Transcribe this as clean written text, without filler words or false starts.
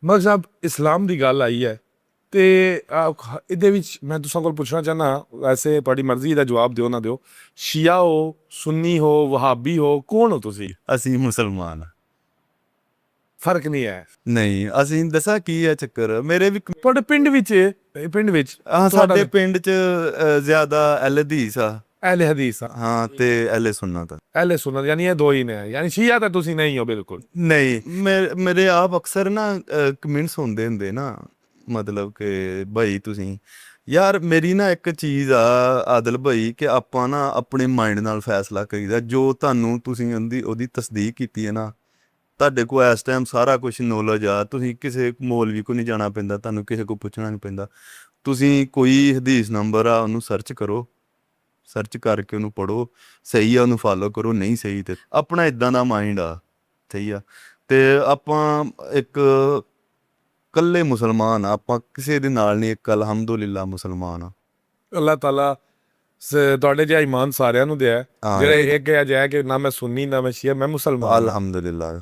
ਮਲਕ ਸਾਹਿਬ ਇਸਲਾਮ ਦੀ ਗੱਲ ਆਈ ਹੈ ਤੇ ਇਹਦੇ ਵਿੱਚ ਮੈਂ ਤੁਸਾਂ ਕੋਲ ਪੁੱਛਣਾ ਚਾਹੁੰਦਾ, ਵੈਸੇ ਤੁਹਾਡੀ ਮਰਜ਼ੀ ਦਾ ਜਵਾਬ ਦਿਓ ਨਾ ਦਿਓ, ਸ਼ੀਆ ਹੋ, ਸੁੰਨੀ ਹੋ, ਵਹਾਬੀ ਹੋ, ਕੌਣ ਹੋ ਤੁਸੀਂ? ਅਸੀਂ ਮੁਸਲਮਾਨ ਹਾਂ। ਫਰਕ ਨਹੀਂ ਹੈ। ਨਹੀਂ, ਅਸੀਂ ਦੱਸਾਂ ਕੀ ਹੈ ਚੱਕਰ, ਮੇਰੇ ਵੀ ਤੁਹਾਡੇ ਪਿੰਡ ਵਿੱਚ ਸਾਡੇ ਪਿੰਡ 'ਚ ਜ਼ਿਆਦਾ ਅਹਿਲ ਹਦੀਸ ਆ, ਅਹਿਲੇ ਹਦੀਸ ਆ ਹਾਂ, ਤੇ ਅਹਿਲੇ ਸੁन्नत ਆ। ਅਹਿਲੇ ਸੁन्नत ਯਾਨੀ ਇਹ ਦੋ ਹੀ ਨੇ, ਯਾਨੀ ਸ਼ੀਆ ਤਾਂ ਤੁਸੀਂ ਨਹੀਂ ਹੋ ਬਿਲਕੁਲ। ਨਹੀਂ, ਮੇਰੇ ਆਪ ਅਕਸਰ ਨਾ ਕਮੈਂਟਸ ਹੁੰਦੇ ਨਾ, ਮਤਲਬ ਕਿ ਭਾਈ ਤੁਸੀਂ ਯਾਰ, ਮੇਰੀ ਨਾ ਇੱਕ ਚੀਜ਼ ਆ ਆਦਿਲ ਭਾਈ, ਕਿ ਆਪਾਂ ਨਾ ਆਪਣੇ ਮਾਈਂਡ ਨਾਲ ਫੈਸਲਾ ਕਰੀਦਾ। ਜੋ ਤੁਹਾਨੂੰ ਤੁਸੀਂ ਉਹਦੀ ਤਸਦੀਕ ਕੀਤੀ ਹੈ ਨਾ, ਤੁਹਾਡੇ ਕੋਲ ਇਸ ਟਾਈਮ ਸਾਰਾ ਕੁਛ ਨੌਲੇਜ ਆ, ਤੁਸੀਂ ਕਿਸੇ ਮੌਲਵੀ ਕੋਲ ਨਹੀਂ ਜਾਣਾ ਪੈਂਦਾ, ਤੁਹਾਨੂੰ ਕਿਸੇ ਕੋਲ ਪੁੱਛਣਾ ਨਹੀਂ ਪੈਂਦਾ। ਤੁਸੀਂ ਕੋਈ ਹਦੀਸ ਨੰਬਰ ਆ ਉਹਨੂੰ ਸਰਚ ਕਰੋ, ਸਰਚ ਕਰਕੇ ਉਹਨੂੰ ਪੜ੍ਹੋ, ਸਹੀ ਆ ਉਹਨੂੰ ਫਾਲੋ ਕਰੋ, ਨਹੀਂ ਸਹੀ ਤੇ ਆਪਣਾ ਇੱਦਾਂ ਦਾ ਮਾਈਂਡ ਆ, ਸਹੀ ਆ। ਤੇ ਆਪਾਂ ਇੱਕ ਇਕੱਲੇ ਮੁਸਲਮਾਨ ਆ, ਆਪਾਂ ਕਿਸੇ ਦੇ ਨਾਲ ਨਹੀਂ, ਇੱਕ ਅਲਹਮਦੁਲਿਲਾ ਮੁਸਲਮਾਨ ਆ। ਅੱਲਾਹ ਤਾਲਾ ਤੁਹਾਡੇ ਜਿਹਾ ਈਮਾਨ ਸਾਰਿਆਂ ਨੂੰ ਦਿਆ, ਜਿਹੜੇ ਇੱਕ ਅਜਿਹਾ ਕਿ ਨਾ ਮੈਂ ਸੁੰਨੀ ਨਾ ਮੈਂ ਸ਼ੀਆ, ਮੈਂ ਮੁਸਲਮਾਨ। ਅਲਹਮਦੁਲਿਲਾ।